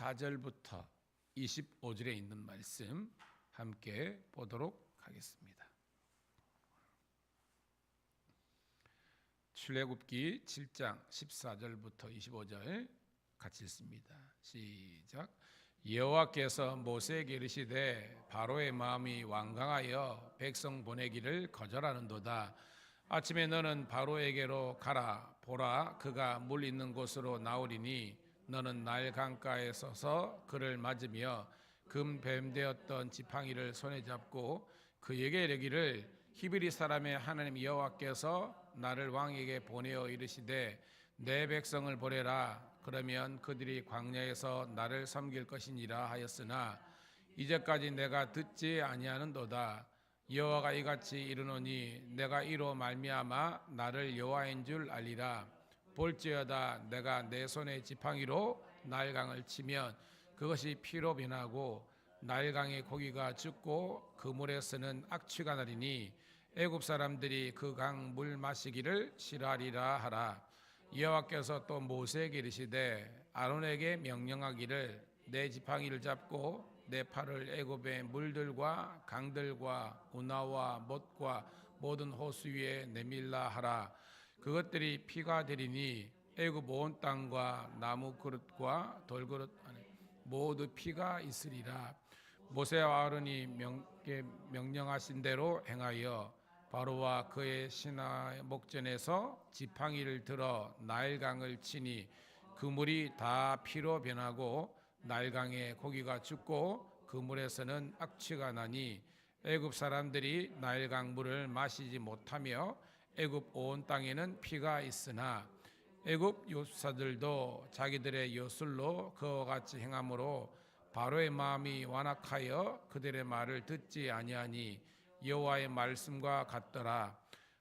14절부터 25절에 있는 말씀 함께 보도록 하겠습니다. 출애굽기 7장 14절부터 25절 같이 읽습니다. 시작. 여호와께서 모세에게 이르시되 바로의 마음이 완강하여 백성 보내기를 거절하는도다. 아침에 너는 바로에게로 가라. 보라, 그가 물 있는 곳으로 나오리니 너는 나일 강가에 서서 그를 맞으며 금뱀 되었던 지팡이를 손에 잡고 그에게 이르기를 히브리 사람의 하나님 여호와께서 나를 왕에게 보내어 이르시되 내 백성을 보내라. 그러면 그들이 광야에서 나를 섬길 것이니라 하였으나 이제까지 내가 듣지 아니하는도다. 여호와가 이같이 이르노니 내가 이로 말미암아 나를 여호와인 줄 알리라. 볼지어다 내가 내 손에 지팡이로 나일강을 치면 그것이 피로 변하고 나일강의 고기가 죽고 그 물에서는 악취가 나리니 애굽 사람들이 그 강 물 마시기를 싫어하리라 하라. 여호와께서 또 모세에게 이르시되 아론에게 명령하기를 내 지팡이를 잡고 내 팔을 애굽의 물들과 강들과 운하와 못과 모든 호수 위에 내밀라 하라. 그것들이 피가 되리니 애굽 온 땅과 나무 그릇과 돌그릇 안에 모두 피가 있으리라. 모세와 아론이 명령하신 대로 행하여 바로와 그의 신하 목전에서 지팡이를 들어 나일강을 치니 그 물이 다 피로 변하고 나일강의 고기가 죽고 그 물에서는 악취가 나니 애굽 사람들이 나일강 물을 마시지 못하며 애굽 온 땅에는 피가 있으나 애굽 요수사들도 자기들의 요술로 그와 같이 행함으로 바로의 마음이 완악하여 그들의 말을 듣지 아니하니 여호와의 말씀과 같더라.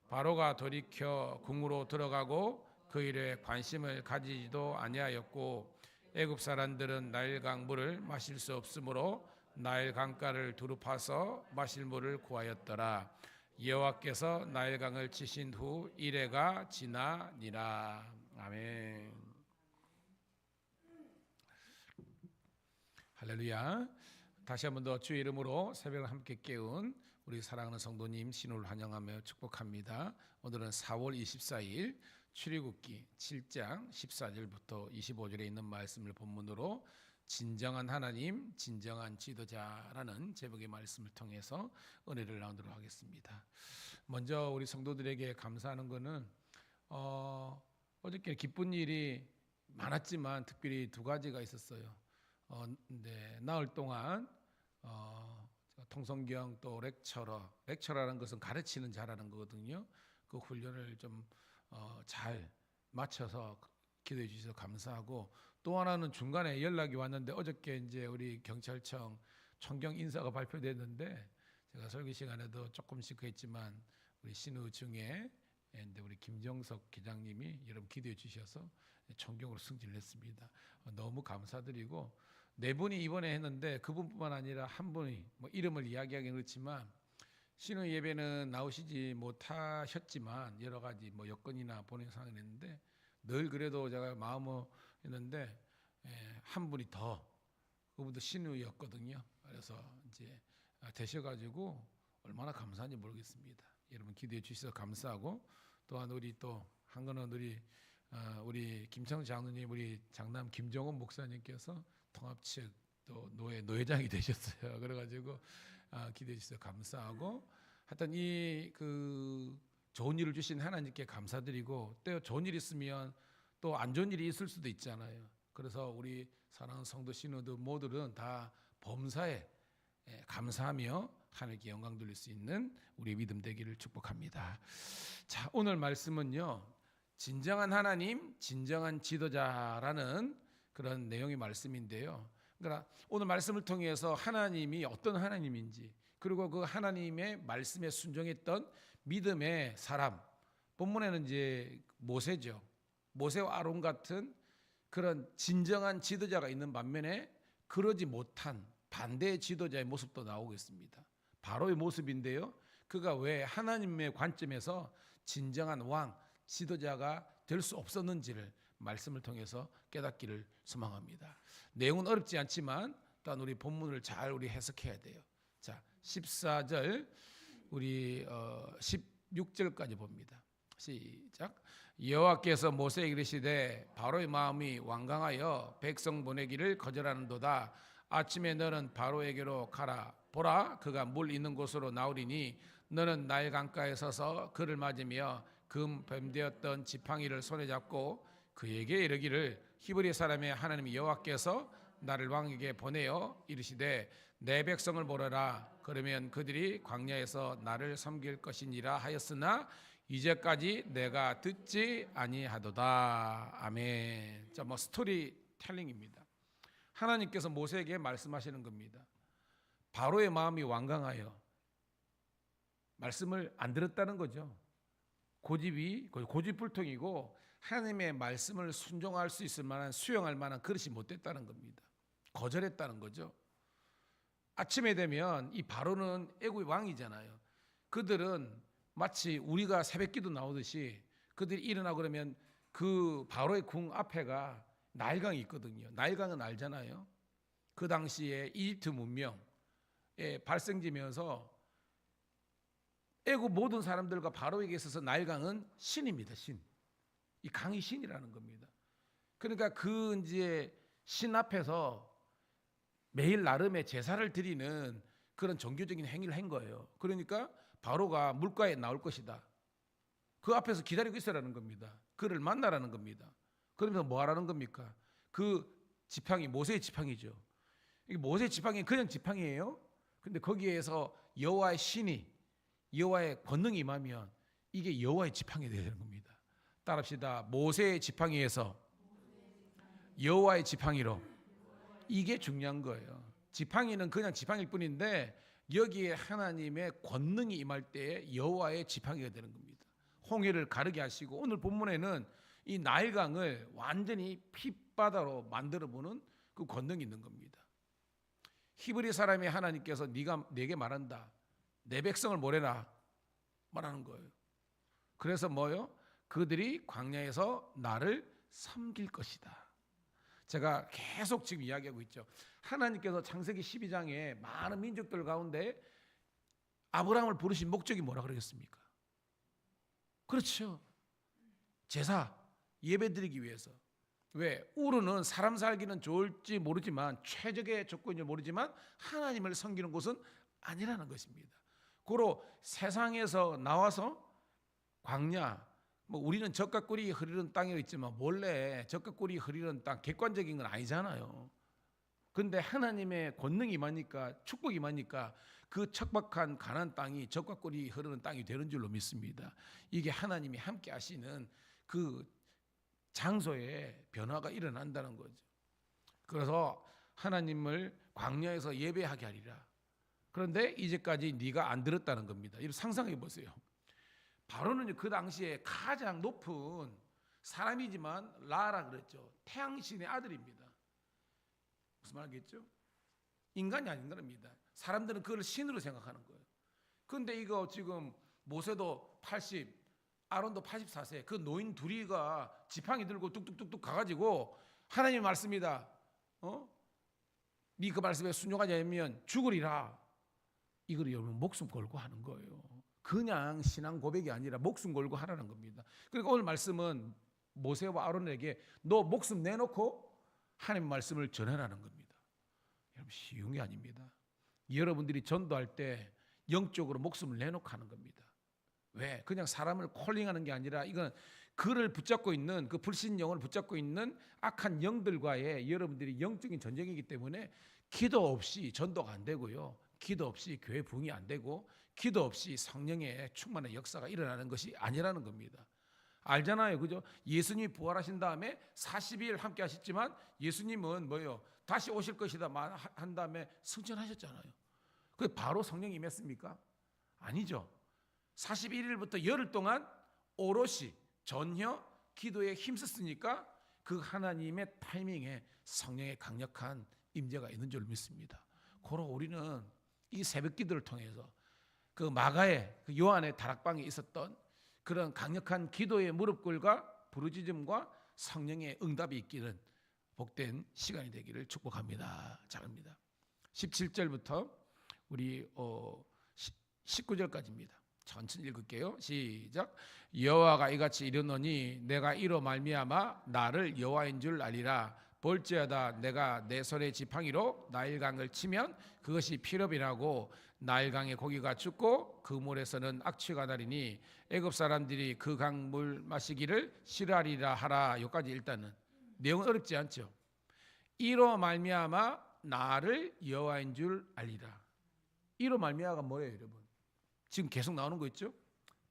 바로가 돌이켜 궁으로 들어가고 그 일에 관심을 가지지도 아니하였고 애굽 사람들은 나일강 물을 마실 수 없으므로 나일 강가를 두루 파서 마실 물을 구하였더라. 여호와께서 나일강을 치신 후 이레가 지나니라. 아멘. 할렐루야. 다시 한 번 더 주의 이름으로 새벽을 함께 깨운 우리 사랑하는 성도님 신호를 환영하며 축복합니다. 오늘은 4월 24일 출애굽기 7장 14절부터 25절에 있는 말씀을 본문으로 진정한 하나님, 진정한 지도자라는 제목의 말씀을 통해서 은혜를 나누도록 하겠습니다. 먼저 우리 성도들에게 감사하는 것은 어저께 기쁜 일이 많았지만 특별히 두 가지가 있었어요. 나흘 동안 통성경 또 렉처라는 것은 가르치는 자라는 거거든요. 그 훈련을 좀 잘 마쳐서 기도해 주셔서 감사하고, 또 하나는 중간에 연락이 왔는데 어저께 이제 우리 경찰청 총경 인사가 발표됐는데 제가 설교 시간에도 조금씩 했지만 우리 신우 중에 우리 김정석 기장님이 여러분 기도해 주셔서 총경으로 승진을 했습니다. 너무 감사드리고, 네 분이 이번에 했는데 그분뿐만 아니라 한 분이 이름을 이야기하기는 그렇지만 신우 예배는 나오시지 못하셨지만 여러 가지 여건이나 본인 상황이 있는데 늘 그래도 제가 마음을 했는데 한 분이 더, 그분도 신우였거든요. 그래서 이제 되셔가지고 얼마나 감사한지 모르겠습니다. 여러분 기도해 주셔서 감사하고, 또한 우리 또 한 거는 우리 김창 장로님, 우리 장남 김정은 목사님께서 통합 측 또 노회장이 되셨어요. 그래가지고 기대해 주셔서 감사하고, 하여튼 이 좋은 일을 주신 하나님께 감사드리고, 또 좋은 일 있으면 또 안 좋은 일이 있을 수도 있잖아요. 그래서 우리 사랑하는 성도 신우들 모두는 다 범사에 감사하며 하나님께 영광 돌릴 수 있는 우리 믿음 되기를 축복합니다. 자, 오늘 말씀은요, 진정한 하나님, 진정한 지도자라는 그런 내용의 말씀인데요. 그러니까 오늘 말씀을 통해서 하나님이 어떤 하나님인지, 그리고 그 하나님의 말씀에 순종했던 믿음의 사람, 본문에는 이제 모세죠. 모세와 아론 같은 그런 진정한 지도자가 있는 반면에 그러지 못한 반대의 지도자의 모습도 나오고 있습니다. 바로의 모습인데요, 그가 왜 하나님의 관점에서 진정한 왕, 지도자가 될 수 없었는지를 말씀을 통해서 깨닫기를 소망합니다. 내용은 어렵지 않지만 일단 우리 본문을 잘 우리 해석해야 돼요. 자, 14절 우리 16절까지 봅니다. 시작. 여호와께서 모세에게 이르시되 바로의 마음이 완강하여 백성 보내기를 거절하는도다. 아침에 너는 바로에게로 가라. 보라, 그가 물 있는 곳으로 나오리니 너는 나일 강가에 서서 그를 맞으며 금 뱀되었던 지팡이를 손에 잡고 그에게 이르기를 히브리 사람의 하나님 여호와께서 나를 왕에게 보내어 이르시되 내 백성을 보내라. 그러면 그들이 광야에서 나를 섬길 것이니라 하였으나 이제까지 내가 듣지 아니하도다. 아멘. 자, 스토리텔링입니다. 하나님께서 모세에게 말씀하시는 겁니다. 바로의 마음이 완강하여 말씀을 안 들었다는 거죠. 고집불통이고 하나님의 말씀을 순종할 수 있을 만한, 수용할 만한 그릇이 못 됐다는 겁니다. 거절했다는 거죠. 아침에 되면 이 바로는 애국의 왕이잖아요. 그들은 마치 우리가 새벽기도 나오듯이 그들이 일어나고 그러면 그 바로의 궁 앞에가 나일강이 있거든요. 나일강은 알잖아요. 그 당시에 이집트 문명의 발생지면서 애국 모든 사람들과 바로에게 있어서 나일강은 신입니다. 신. 이 강이 신이라는 겁니다. 그러니까 그 이제 신 앞에서 매일 나름의 제사를 드리는 그런 종교적인 행위를 한 거예요. 그러니까 바로가 물가에 나올 것이다. 그 앞에서 기다리고 있으라는 겁니다. 그를 만나라는 겁니다. 그러면서 뭐 하라는 겁니까? 그 지팡이, 모세의 지팡이죠. 이게 모세의 지팡이는 그냥 지팡이에요. 근데 거기에서 여호와의 신이, 여호와의 권능이 임하면 이게 여호와의 지팡이가 되는 겁니다. 따라합시다. 모세의 지팡이에서 여호와의 지팡이로. 이게 중요한 거예요. 지팡이는 그냥 지팡이일 뿐인데 여기에 하나님의 권능이 임할 때에 여호와의 지팡이가 되는 겁니다. 홍해를 가르게 하시고 오늘 본문에는 이 나일강을 완전히 핏바다로 만들어보는 그 권능이 있는 겁니다. 히브리 사람의 하나님께서 네가 내게 말한다. 내 백성을 모래라 말하는 거예요. 그래서 뭐요? 그들이 광야에서 나를 섬길 것이다. 제가 계속 지금 이야기하고 있죠. 하나님께서 창세기 12장에 많은 민족들 가운데 아브라함을 부르신 목적이 뭐라 그러겠습니까? 그렇죠. 제사, 예배드리기 위해서. 왜? 우르는 사람 살기는 좋을지 모르지만 최적의 조건인지 모르지만 하나님을 섬기는 곳은 아니라는 것입니다. 고로 세상에서 나와서 광야, 우리는 젖과 꿀이 흐르는 땅에 있지만 원래 젖과 꿀이 흐르는 땅 객관적인 건 아니잖아요. 그런데 하나님의 권능이 임하니까, 축복이 임하니까 그 척박한 가나안 땅이 젖과 꿀이 흐르는 땅이 되는 줄로 믿습니다. 이게 하나님이 함께 하시는 그 장소에 변화가 일어난다는 거죠. 그래서 하나님을 광야에서 예배하게 하리라. 그런데 이제까지 네가 안 들었다는 겁니다. 이걸 상상해 보세요. 바로는 그 당시에 가장 높은 사람이지만 라라 그랬죠. 태양신의 아들입니다. 무슨 말이겠죠? 인간이 아닌 겁니다. 사람들은 그걸 신으로 생각하는 거예요. 그런데 이거 지금 모세도 80, 아론도 84세, 그 노인 둘이가 지팡이 들고 뚝뚝뚝뚝 가가지고 하나님의 말씀이다. 네 그 말씀에 순종하지 않으면 죽으리라. 이걸 여러분 목숨 걸고 하는 거예요. 그냥 신앙 고백이 아니라 목숨 걸고 하라는 겁니다. 그러니까 오늘 말씀은 모세와 아론에게 너 목숨 내놓고 하나님 말씀을 전해라는 겁니다. 여러분 쉬운 게 아닙니다. 여러분들이 전도할 때 영적으로 목숨을 내놓고 하는 겁니다. 왜? 그냥 사람을 콜링하는 게 아니라 이건 그를 붙잡고 있는 그 불신령을 붙잡고 있는 악한 영들과의 여러분들이 영적인 전쟁이기 때문에 기도 없이 전도가 안 되고요. 기도 없이 교회 부흥이 안 되고 기도 없이 성령의 충만한 역사가 일어나는 것이 아니라는 겁니다. 알잖아요. 그죠? 예수님이 부활하신 다음에 40일 함께 하셨지만 예수님은 뭐예요? 다시 오실 것이다 한 다음에 승천하셨잖아요. 그게 바로 성령이 임했습니까? 아니죠. 41일부터 열흘 동안 오롯이 전혀 기도에 힘썼으니까 그 하나님의 타이밍에 성령의 강력한 임재가 있는 줄 믿습니다. 고로 우리는 이 새벽 기도를 통해서 그 마가의 그 요한의 다락방에 있었던 그런 강력한 기도의 무릎 꿇과 부르짖음과 성령의 응답이 있기는 복된 시간이 되기를 축복합니다. 잘합니다. 17절부터 우리 19절까지입니다. 천천히 읽을게요. 시작. 여호와가 이같이 이르노니 내가 이로 말미암아 나를 여호와인 줄 알리라. 볼지어다 내가 내 손의 지팡이로 나일강을 치면 그것이 피로 변하고 나일강의 고기가 죽고 그 물에서는 악취가 나리니 애굽 사람들이 그 강물 마시기를 싫어하리라 하라. 여기까지 일단은 내용은 어렵지 않죠. 이로 말미암아 나를 여호와인 줄 알리라. 이로 말미암아가 뭐예요, 여러분? 지금 계속 나오는 거 있죠?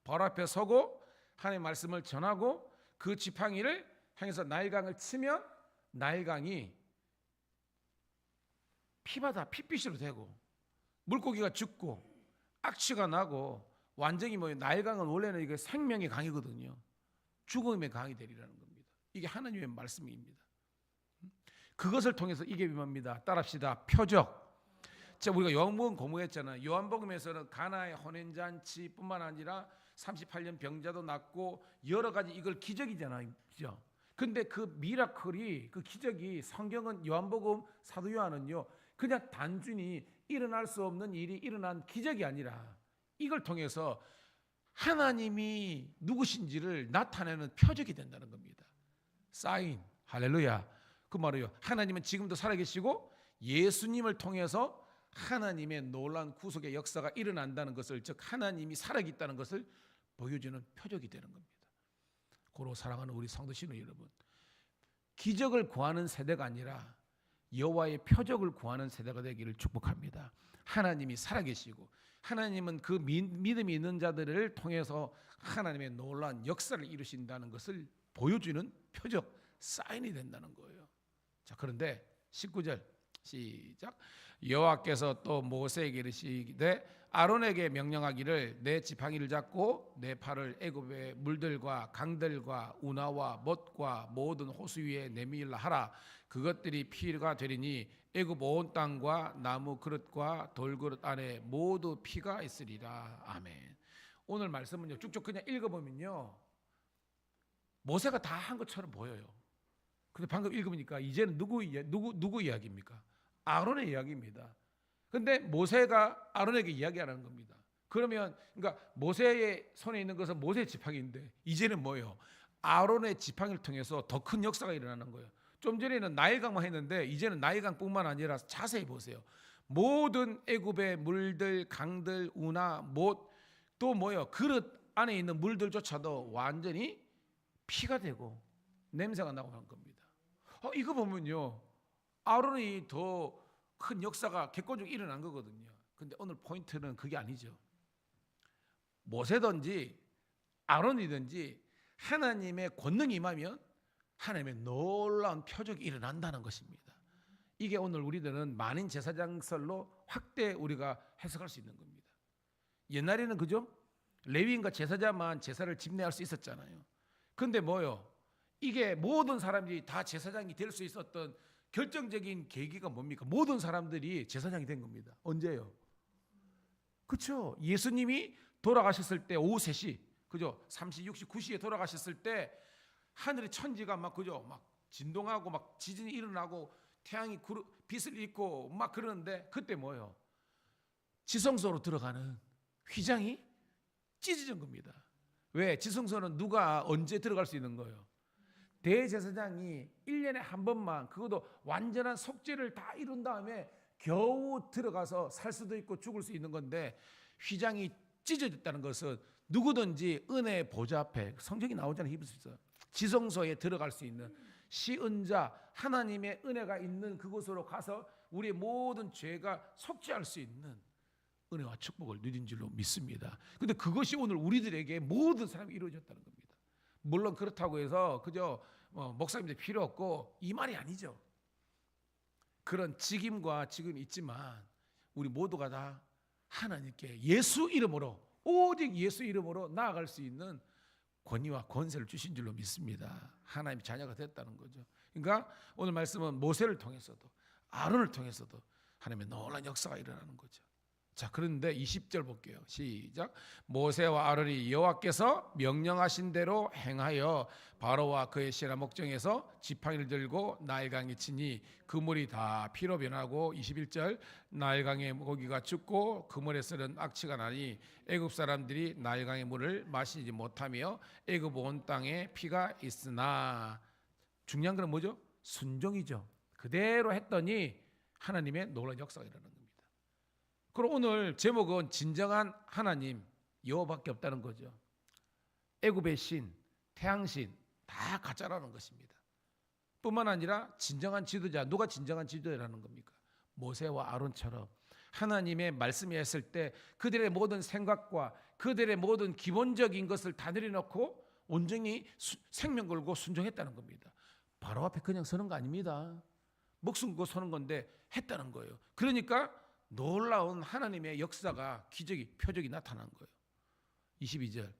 바로 앞에 서고 하나님의 말씀을 전하고 그 지팡이를 향해서 나일강을 치면 나일강이 피바다 핏빛으로 되고 물고기가 죽고 악취가 나고 완전히 나일강은 원래는 이게 생명의 강이거든요. 죽음의 강이 되리라는 겁니다. 이게 하나님의 말씀입니다. 그것을 통해서 이게 뭡니다. 따라합시다. 표적. 자, 우리가 요한복음 공부했잖아요. 요한복음에서는 가나의 혼인잔치뿐만 아니라 38년 병자도 낫고 여러 가지 이걸 기적이잖아요. 그죠? 근데 그 미라클이 그 기적이 성경은 요한복음 사도 요한은요 그냥 단순히 일어날 수 없는 일이 일어난 기적이 아니라 이걸 통해서 하나님이 누구신지를 나타내는 표적이 된다는 겁니다. 사인. 할렐루야. 그 말이에요. 하나님은 지금도 살아계시고 예수님을 통해서 하나님의 놀라운 구속의 역사가 일어난다는 것을, 즉 하나님이 살아있다는 것을 보여주는 표적이 되는 겁니다. 고로 사랑하는 우리 성도 신우 여러분, 기적을 구하는 세대가 아니라 여호와의 표적을 구하는 세대가 되기를 축복합니다. 하나님이 살아계시고 하나님은 그 믿음이 있는 자들을 통해서 하나님의 놀라운 역사를 이루신다는 것을 보여주는 표적, 사인이 된다는 거예요. 자, 그런데 19절 시작. 여호와께서 또 모세에게 이르시되 아론에게 명령하기를 내 지팡이를 잡고 내 팔을 애굽의 물들과 강들과 운하와 못과 모든 호수 위에 내밀라 하라. 그것들이 피가 되리니 애굽 온 땅과 나무 그릇과 돌그릇 안에 모두 피가 있으리라. 아멘. 오늘 말씀은요 쭉쭉 그냥 읽어보면요 모세가 다 한 것처럼 보여요. 근데 방금 읽으니까 이제는 누구 이야기입니까? 아론의 이야기입니다. 근데 모세가 아론에게 이야기하는 겁니다. 그러면 그러니까 모세의 손에 있는 것은 모세의 지팡이인데 이제는 뭐예요? 아론의 지팡이를 통해서 더 큰 역사가 일어나는 거예요. 좀 전에는 나일강만 했는데 이제는 나일강뿐만 아니라 자세히 보세요. 모든 애굽의 물들, 강들, 운하, 못, 또 뭐예요? 그릇 안에 있는 물들조차도 완전히 피가 되고 냄새가 나고 한 겁니다. 이거 보면요 아론이 더 큰 역사가 객관적으로 일어난 거거든요. 근데 오늘 포인트는 그게 아니죠. 모세든지 아론이든지 하나님의 권능이 임하면 하나님의 놀라운 표적이 일어난다는 것입니다. 이게 오늘 우리들은 만인 제사장설로 확대 우리가 해석할 수 있는 겁니다. 옛날에는 그죠? 레위인과 제사장만 제사를 집례할 수 있었잖아요. 근데 뭐요? 이게 모든 사람들이 다 제사장이 될 수 있었던 결정적인 계기가 뭡니까? 모든 사람들이 제사장이 된 겁니다. 언제요? 그렇죠. 예수님이 돌아가셨을 때 오후 3시, 그죠? 3시, 6시, 9시에 돌아가셨을 때 하늘의 천지가 막 그죠? 막 진동하고 막 지진이 일어나고 태양이 빛을 잇고 막 그러는데 그때 뭐예요? 지성소로 들어가는 휘장이 찢어진 겁니다. 왜? 지성소는 누가 언제 들어갈 수 있는 거예요? 대제사장이 1년에 한 번만, 그것도 완전한 속죄를 다 이룬 다음에 겨우 들어가서 살 수도 있고 죽을 수 있는 건데 휘장이 찢어졌다는 것은 누구든지 은혜의 보좌 앞에, 성경이 나오잖아요. 히브리서 지성소에 들어갈 수 있는 시은자, 하나님의 은혜가 있는 그곳으로 가서 우리의 모든 죄가 속죄할 수 있는 은혜와 축복을 누린 줄로 믿습니다. 근데 그것이 오늘 우리들에게 모든 사람이 이루어졌다는 겁니다. 물론 그렇다고 해서 그저 목사님들 필요 없고 이 말이 아니죠. 그런 직임과 직임이 있지만 우리 모두가 다 하나님께 예수 이름으로, 오직 예수 이름으로 나아갈 수 있는 권위와 권세를 주신 줄로 믿습니다. 하나님의 자녀가 됐다는 거죠. 그러니까 오늘 말씀은 모세를 통해서도 아론을 통해서도 하나님의 놀라운 역사가 일어나는 거죠. 자, 그런데 20절 볼게요. 시작. 모세와 아론이 여호와께서 명령하신 대로 행하여 바로와 그의 신하 목정에서 지팡이를 들고 나일강에 치니 그 물이 다 피로 변하고 21절 나일강의 고기가 죽고 그 물에서는 악취가 나니 애굽 사람들이 나일강의 물을 마시지 못하며 애굽 온 땅에 피가 있으나 중요한 건 뭐죠? 순종이죠. 그대로 했더니 하나님의 놀라운 역사가 일어나는 겁니다. 그럼 오늘 제목은 진정한 하나님 여호와밖에 없다는 거죠. 애굽의 신, 태양신 다 가짜라는 것입니다. 뿐만 아니라 진정한 지도자, 누가 진정한 지도자라는 겁니까? 모세와 아론처럼 하나님의 말씀이 했을 때 그들의 모든 생각과 그들의 모든 기본적인 것을 다 내려놓고 온전히 생명 걸고 순종했다는 겁니다. 바로 앞에 그냥 서는 거 아닙니다. 목숨 걸고 서는 건데 했다는 거예요. 그러니까 놀라운 하나님의 역사가 기적이 표적이 나타난 거예요. 22절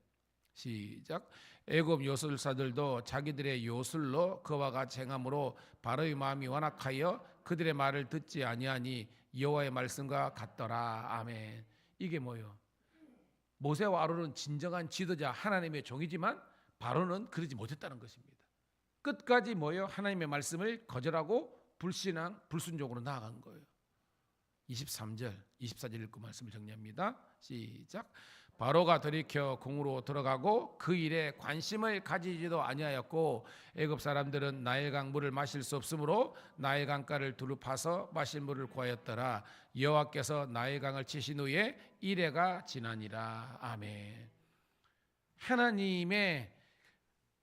시작. 애굽 요술사들도 자기들의 요술로 그와 같이 행함으로 바로의 마음이 완악하여 그들의 말을 듣지 아니하니 여호와의 말씀과 같더라. 아멘. 이게 뭐예요? 모세와 아론은 진정한 지도자 하나님의 종이지만 바로는 그러지 못했다는 것입니다. 끝까지 뭐예요? 하나님의 말씀을 거절하고 불신앙, 불순종으로 나아간 거예요. 23절, 24절 읽고 말씀을 정리합니다. 시작. 바로가 돌이켜 궁으로 들어가고 그 일에 관심을 가지지도 아니하였고 애굽 사람들은 나일강 물을 마실 수 없으므로 나일강가를 두루 파서 마실 물을 구하였더라. 여호와께서 나일강을 치신 후에 이래가 지나니라. 아멘. 하나님의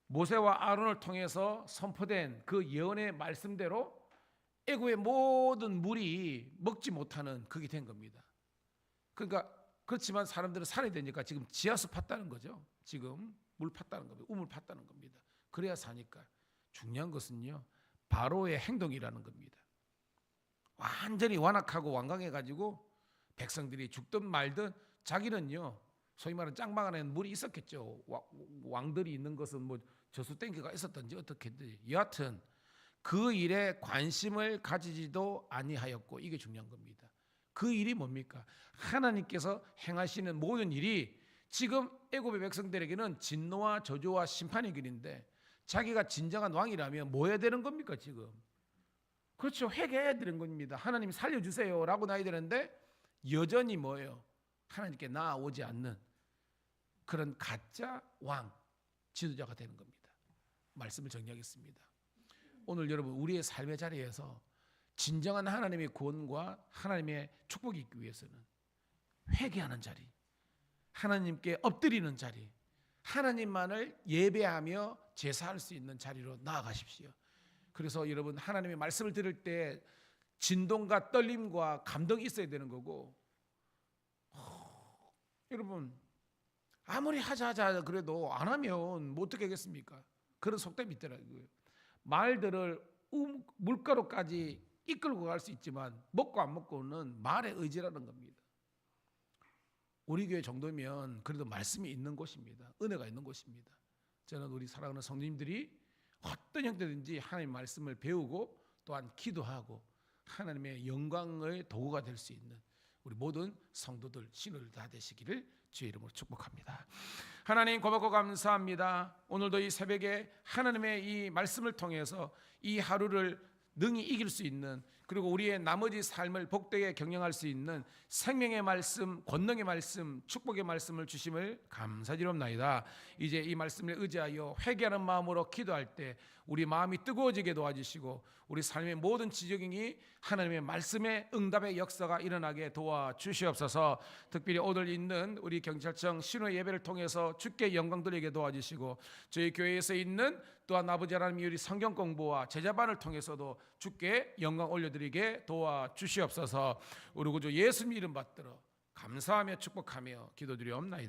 모세와 아론을 통해서 선포된 그 예언의 말씀대로 애굽의 모든 물이 먹지 못하는 그게 된 겁니다. 그러니까 그렇지만 사람들은 살아야 되니까 지금 지하수 팠다는 거죠. 지금 물 팠다는 겁니다. 우물 팠다는 겁니다. 그래야 사니까. 중요한 것은요, 바로의 행동이라는 겁니다. 완전히 완악하고 완강해가지고 백성들이 죽든 말든 자기는요, 소위 말하는 짱방 안에는 물이 있었겠죠. 왕들이 있는 것은 뭐 저수 땡기가 있었던지 어떻게든지 여하튼 그 일에 관심을 가지지도 아니하였고, 이게 중요한 겁니다. 그 일이 뭡니까? 하나님께서 행하시는 모든 일이 지금 애굽의 백성들에게는 진노와 저주와 심판의 길인데 자기가 진정한 왕이라면 뭐 해야 되는 겁니까 지금? 그렇죠. 회개해야 되는 겁니다. 하나님 살려주세요 라고 나야 되는데 여전히 뭐예요? 하나님께 나아오지 않는 그런 가짜 왕, 지도자가 되는 겁니다. 말씀을 정리하겠습니다. 오늘 여러분 우리의 삶의 자리에서 진정한 하나님의 구원과 하나님의 축복이 있기 위해서는 회개하는 자리, 하나님께 엎드리는 자리, 하나님만을 예배하며 제사할 수 있는 자리로 나아가십시오. 그래서 여러분 하나님의 말씀을 들을 때 진동과 떨림과 감동이 있어야 되는 거고, 여러분 아무리 하자 그래도 안 하면 뭐 어떻게 하겠습니까? 그런 속담이 있더라고요. 말들을 물가로까지 이끌고 갈 수 있지만 먹고 안 먹고는 말의 의지라는 겁니다. 우리 교회 정도면 그래도 말씀이 있는 곳입니다. 은혜가 있는 곳입니다. 저는 우리 사랑하는 성도님들이 어떤 형태든지 하나님의 말씀을 배우고 또한 기도하고 하나님의 영광의 도구가 될 수 있는 우리 모든 성도들 신호를 다 되시기를 주의 이름으로 축복합니다. 하나님 고맙고 감사합니다. 오늘도 이 새벽에 하나님의 이 말씀을 통해서 이 하루를 능히 이길 수 있는, 그리고 우리의 나머지 삶을 복되게 경영할 수 있는 생명의 말씀, 권능의 말씀, 축복의 말씀을 주심을 감사드리옵나이다. 이제 이 말씀을 의지하여 회개하는 마음으로 기도할 때 우리 마음이 뜨거워지게 도와주시고 우리 삶의 모든 지적인이 하나님의 말씀의 응답의 역사가 일어나게 도와주시옵소서. 특별히 오늘 있는 우리 경찰청 신호 예배를 통해서 주께 영광 돌리게 도와주시고 저희 교회에서 있는 또한 아버지 하나님이 우리 성경 공부와 제자반을 통해서도 주께 영광 올려드리게 도와주시옵소서. 우리 구주 예수님 이름 받들어 감사하며 축복하며 기도드리옵나이다.